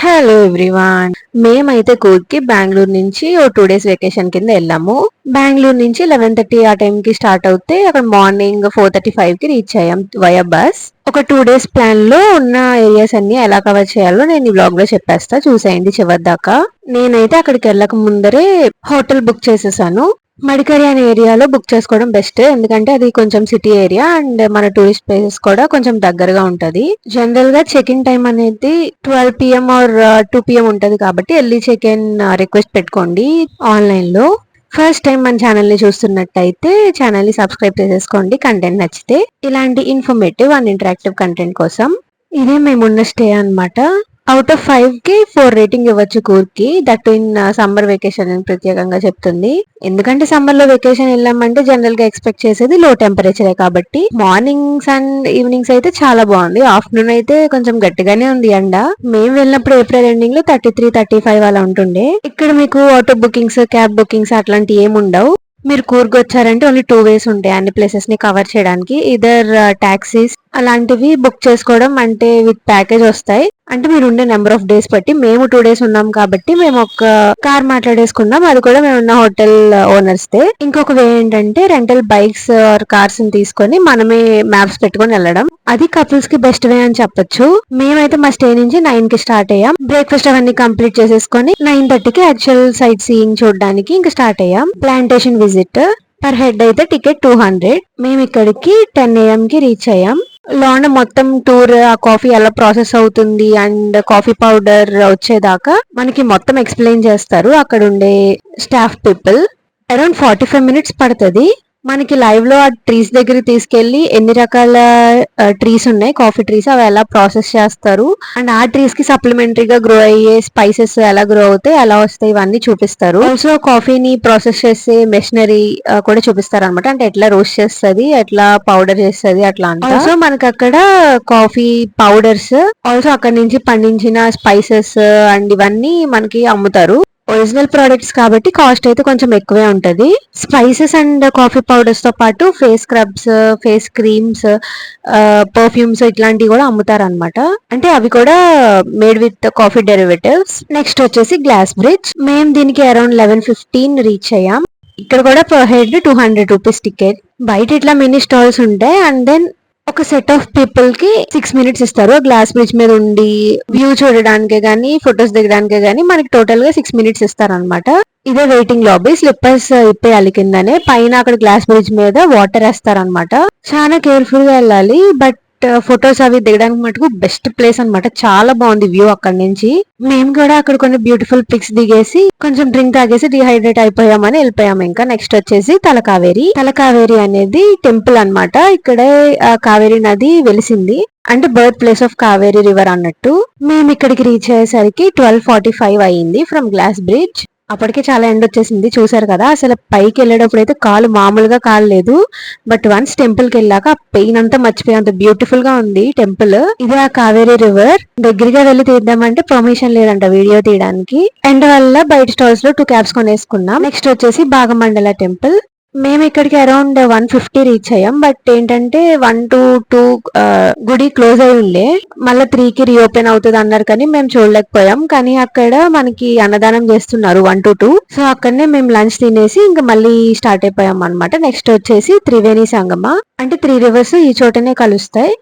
Hello everyone. మేమైతే కూర్గ్కి బెంగళూరు నుంచి ఓ 2 days vacation కింద వెళ్ళాము. బెంగళూరు నుంచి 11:30 ఆ టైం కి స్టార్ట్ అవుతే అక్కడ మార్నింగ్ 4:35 కి రీచ్ అయ్యాం వయా బస్. ఒక 2 days ప్లాన్ లో ఉన్న ఏరియాస్ అన్ని ఎలా కవర్ చేయాలో నేను ఈ బ్లాగ్ లో చెప్పేస్తా, చూసేయండి చివరి దాకా. నేనైతే అక్కడికి వెళ్ళక ముందరే హోటల్ బుక్ చేసేసాను. మడికరి అనే ఏరియాలో బుక్ చేసుకోవడం బెస్ట్, ఎందుకంటే అది కొంచెం సిటీ ఏరియా అండ్ మన టూరిస్ట్ ప్లేసెస్ కూడా కొంచెం దగ్గరగా ఉంటది. జనరల్ గా చెక్ ఇన్ టైం అనేది 12 PM ఆర్ 2 PM ఉంటది, కాబట్టి ఎర్లీ చెక్ ఇన్ రిక్వెస్ట్ పెట్టుకోండి ఆన్లైన్ లో. ఫస్ట్ టైం మన ఛానల్ ని చూస్తున్నట్టయితే ఛానల్ ని సబ్స్క్రైబ్ చేసేసుకోండి కంటెంట్ నచ్చితే. ఇలాంటి ఇన్ఫర్మేటివ్ అండ్ ఇంటరాక్టివ్ కంటెంట్ కోసం. ఇదే మేమున్న స్టే అన్నమాట. అవుట్ ఆఫ్ 5 కి 4 రేటింగ్ ఇవ్వచ్చు కూర్గ్కి, దట్ ఇన్ సమ్మర్ వెకేషన్ అని ప్రత్యేకంగా చెప్తుంది. ఎందుకంటే సమ్మర్ లో వెకేషన్ వెళ్ళామంటే జనరల్ గా ఎక్స్పెక్ట్ చేసేది లో టెంపరేచరే, కాబట్టి మార్నింగ్స్ అండ్ ఈవినింగ్స్ అయితే చాలా బాగుంది. ఆఫ్టర్నూన్ అయితే కొంచెం గట్టిగానే ఉంది ఎండ. మేము వెళ్ళినప్పుడు ఏప్రిల్ ఎండింగ్ లో 33-35 అలా ఉంటుండే. ఇక్కడ మీకు ఆటో బుకింగ్స్, క్యాబ్ బుకింగ్స్ అట్లాంటి ఏమి ఉండవు. మీరు కూర్గ్ వచ్చారంటే ఓన్లీ 2 ways ఉంటాయి అన్ని ప్లేసెస్ ని కవర్ చేయడానికి. ఇదర్ టాక్సీస్ అలాంటివి బుక్ చేసుకోవడం, అంటే విత్ ప్యాకేజ్ వస్తాయి. అంటే మీరు ఉండే నెంబర్ ఆఫ్ డేస్ బట్టి. మేము 2 days ఉన్నాం కాబట్టి మేము ఒక కార్ మాట్లాడేసుకున్నాం, అది కూడా మేము ఉన్న హోటల్ ఓనర్స్ దే. ఇంకొక వే ఏంటంటే రెంటల్ బైక్స్ ఆర్ కార్స్ ని తీసుకొని మనమే మ్యాప్స్ పెట్టుకొని వెళ్ళడం. అది కపుల్స్ కి బెస్ట్ వే అని చెప్పొచ్చు. మేమైతే మా స్టే నుంచి 9 కి స్టార్ట్ అయ్యాం. బ్రేక్ఫాస్ట్ అవన్నీ కంప్లీట్ చేసేసుకొని 9:30 కి యాక్చువల్ సైట్ సీయింగ్ చూడడానికి ఇంకా స్టార్ట్ అయ్యాం. ప్లాంటేషన్ విజిట్ పర్ హెడ్ అయితే టికెట్ 200. మేము ఇక్కడికి 10 AM కి రీచ్ అయ్యాం. లోన మొత్తం టూర్, ఆ కాఫీ ఎలా ప్రాసెస్ అవుతుంది అండ్ కాఫీ పౌడర్ వచ్చేదాకా మనకి మొత్తం ఎక్స్ప్లెయిన్ చేస్తారు అక్కడ ఉండే స్టాఫ్ పీపుల్. అరౌండ్ 45 minutes పడుతుంది. మనకి లైవ్ లో ఆ ట్రీస్ దగ్గర తీసుకెళ్లి ఎన్ని రకాల ట్రీస్ ఉన్నాయి, కాఫీ ట్రీస్, అవి ఎలా ప్రాసెస్ చేస్తారు అండ్ ఆ ట్రీస్ కి సప్లిమెంటరీగా గ్రో అయ్యే స్పైసెస్ ఎలా గ్రో అవుతాయి, ఎలా వస్తాయి, ఇవన్నీ చూపిస్తారు. ఆల్సో కాఫీని ప్రాసెస్ చేసే మెషినరీ కూడా చూపిస్తారు అనమాట. అంటే ఎట్లా రోస్ట్ చేస్తుంది, ఎట్లా పౌడర్ చేస్తుంది, అట్లా అంతా. ఆల్సో మనకి అక్కడ కాఫీ పౌడర్స్, ఆల్సో అక్కడ నుంచి పండించిన స్పైసెస్ అండ్ ఇవన్నీ మనకి అమ్ముతారు. ఒరిజినల్ ప్రొడక్ట్స్ కాబట్టి కాస్ట్ అయితే కొంచెం ఎక్కువే ఉంటది. స్పైసెస్ అండ్ కాఫీ పౌడర్స్ తో పాటు face scrubs, face creams, perfumes ఇట్లాంటివి కూడా అమ్ముతారు అనమాట. అంటే అవి కూడా made with coffee derivatives. Next వచ్చేసి గ్లాస్ బ్రిడ్జ్. మేము దీనికి అరౌండ్ 11:15 రీచ్ అయ్యాం. ఇక్కడ కూడా పర్ హెడ్ 200 రూపీస్ టికెట్. బయట ఇట్లా మినీ స్టాల్స్ ఉంటాయి అండ్ దెన్ ఒక సెట్ ఆఫ్ పీపుల్ కి 6 minutes ఇస్తారు గ్లాస్ బ్రిడ్జ్ మీద ఉండి వ్యూ చూడడానికే గానీ ఫొటోస్ దిగడానికే గానీ. మనకి టోటల్ గా 6 minutes ఇస్తారు అనమాట. ఇదే వెయిటింగ్ లాబీ. స్లిప్పర్స్ ఇప్పేయాలి కిందనే. పైన అక్కడ గ్లాస్ బ్రిడ్జ్ మీద వాటర్ వేస్తారనమాట. చాలా కేర్ఫుల్ గా వెళ్ళాలి. బట్ ఫొటోస్ అవి దిగడానికి మటుకు బెస్ట్ ప్లేస్ అనమాట. చాలా బాగుంది వ్యూ అక్కడ నుంచి. మేము కూడా అక్కడ కొన్ని బ్యూటిఫుల్ పిక్స్ దిగేసి కొంచెం డ్రింక్ తాగేసి డిహైడ్రేట్ అయిపోయామని వెళ్ళిపోయాము. ఇంకా నెక్స్ట్ వచ్చేసి తలకావేరి. తలకావేరి అనేది టెంపుల్ అన్నమాట. ఇక్కడే కావేరి నది వెలిసింది, అంటే birth place of Kaveri river అన్నట్టు. మేము ఇక్కడికి రీచ్ అయ్యేసరికి 12:45 అయ్యింది ఫ్రమ్ గ్లాస్ బ్రిడ్జ్. అప్పటికే చాలా ఎండ వచ్చేసింది, చూసారు కదా. అసలు పైకి వెళ్ళేటప్పుడు అయితే కాలు మామూలుగా కాలేదు, బట్ వన్స్ టెంపుల్ కి వెళ్ళాక ఆ పెయిన్ అంతా మర్చిపోయి అంత బ్యూటిఫుల్ గా ఉంది టెంపుల్. ఇది ఆ కావేరీ రివర్. దగ్గరగా వెళ్ళి తీద్దామంటే పర్మిషన్ లేదంట వీడియో తీయడానికి. ఎండ వల్ల బయట స్టాల్స్ లో 2 cabs కొనేసుకున్నాం. నెక్స్ట్ వచ్చేసి భాగమండల టెంపుల్. మేము ఇక్కడికి అరౌండ్ 1:50 రీచ్ అయ్యాం. బట్ ఏంటంటే 1 to 2 గుడి క్లోజ్ అయి ఉండే, మళ్ళీ 3 కి రీఓపెన్ అవుతుంది అన్నారు కానీ మేము చూడలేకపోయాం. కానీ అక్కడ మనకి అన్నదానం చేస్తున్నారు 1 to 2. సో అక్కడనే మేము లంచ్ తినేసి ఇంకా మళ్ళీ స్టార్ట్ అయిపోయాం అనమాట. నెక్స్ట్ వచ్చేసి త్రివేణి సంగమ. అంటే 3 rivers ఈ చోటనే కలుస్తాయి.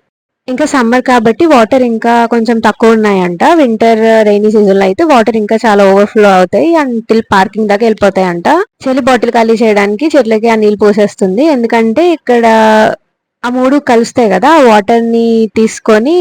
ఇంకా సమ్మర్ కాబట్టి వాటర్ ఇంకా కొంచెం తక్కువ ఉన్నాయంట. వింటర్ రైనీ సీజన్ లో అయితే వాటర్ ఇంకా చాలా ఓవర్ఫ్లో అవుతాయి అంటిల్ పార్కింగ్ దాకా వెళ్ళిపోతాయంట. చెల్లి బాటిల్ ఖాళీ చేయడానికి చెట్లకి ఆ నీళ్ళు పోసేస్తుంది, ఎందుకంటే ఇక్కడ ఆ 3 కలుస్తాయి కదా. ఆ వాటర్ ని తీసుకొని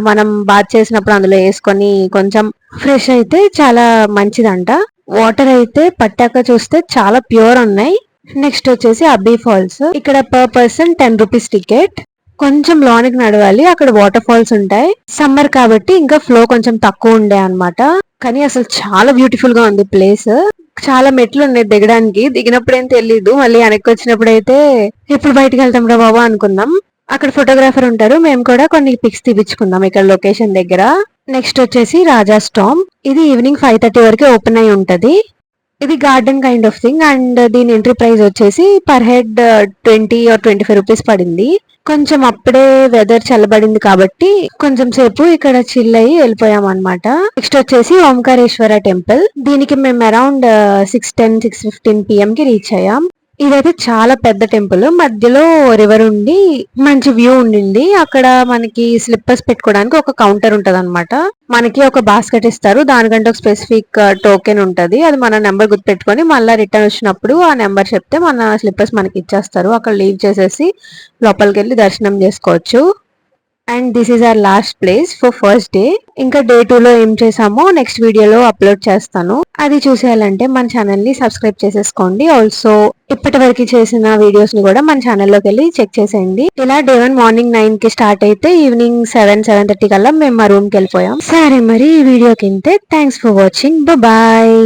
మనం బాత్ చేసినప్పుడు అందులో వేసుకొని కొంచెం ఫ్రెష్ అయితే చాలా మంచిదంట. వాటర్ అయితే పట్టాక చూస్తే చాలా ప్యూర్ ఉన్నాయి. నెక్స్ట్ వచ్చేసి అబ్బీ ఫాల్స్. ఇక్కడ పర్ పర్సన్ 10 రూపీస్ టికెట్. కొంచెం లోనికి నడవాలి, అక్కడ వాటర్ ఫాల్స్ ఉంటాయి. సమ్మర్ కాబట్టి ఇంకా ఫ్లో కొంచెం తక్కువ ఉండే అనమాట. కానీ అసలు చాలా బ్యూటిఫుల్ గా ఉంది ప్లేస్. చాలా మెట్లు ఉన్నాయి దిగడానికి. దిగినప్పుడు ఏం తెలీదు, మళ్ళీ వెనక్కి వచ్చినప్పుడు అయితే ఎప్పుడు బయటకు వెళ్తాం రా బాబా అనుకున్నాం. అక్కడ ఫోటోగ్రాఫర్ ఉంటారు, మేము కూడా కొన్ని పిక్స్ తీపించుకున్నాం ఇక్కడ లొకేషన్ దగ్గర. నెక్స్ట్ వచ్చేసి రాజా స్టామ్. ఇది ఈవినింగ్ 5:30 వరకు ఓపెన్ అయి ఉంటది. ఇది garden kind of thing and దీని ఎంట్రీ ప్రైస్ వచ్చేసి పర్ హెడ్ 20 or 25 రూపీస్ పడింది. కొంచెం అప్పుడే వెదర్ చల్లబడింది కాబట్టి కొంచెం సేపు ఇక్కడ చిల్ అయ్యి వెళ్ళిపోయాం అనమాట. నెక్స్ట్ వచ్చేసి ఓంకారేశ్వర టెంపుల్. దీనికి మేము అరౌండ్ 6:10-6:15 PM కి రీచ్ అయ్యాం. ఇదైతే చాలా పెద్ద టెంపుల్. మధ్యలో రివర్ ఉండి మంచి వ్యూ ఉండింది. అక్కడ మనకి స్లిప్పర్స్ పెట్టుకోవడానికి ఒక కౌంటర్ ఉంటది అనమాట. మనకి ఒక బాస్కెట్ ఇస్తారు. దానికంటే ఒక స్పెసిఫిక్ టోకెన్ ఉంటది. అది మన నెంబర్ గుర్తుపెట్టుకొని మళ్ళీ రిటర్న్ వచ్చినప్పుడు ఆ నెంబర్ చెప్తే మన స్లిప్పర్స్ మనకి ఇచ్చేస్తారు. అక్కడ లీవ్ చేసేసి లోపలికి వెళ్ళి దర్శనం చేసుకోవచ్చు. And this is our last place for first day. ఇంకా డే 2 లో ఏం చేసామో నెక్స్ట్ వీడియోలో అప్లోడ్ చేస్తాను. అది చూసేయాలంటే మన ఛానల్ ని సబ్స్క్రైబ్ చేసేసుకోండి. ఆల్సో ఇప్పటి వరకు చేసిన వీడియోస్ ని కూడా మన ఛానల్లోకి వెళ్ళి చెక్ చేసేయండి. ఇలా డే 1 మార్నింగ్ 9 కి స్టార్ట్ అయితే ఈవినింగ్ 7-7:30 కల్లా మేము మా రూమ్ కి వెళ్ళిపోయాం. సరే మరి ఈ వీడియోకి ఇంతే. Thanks for watching. బాయ్.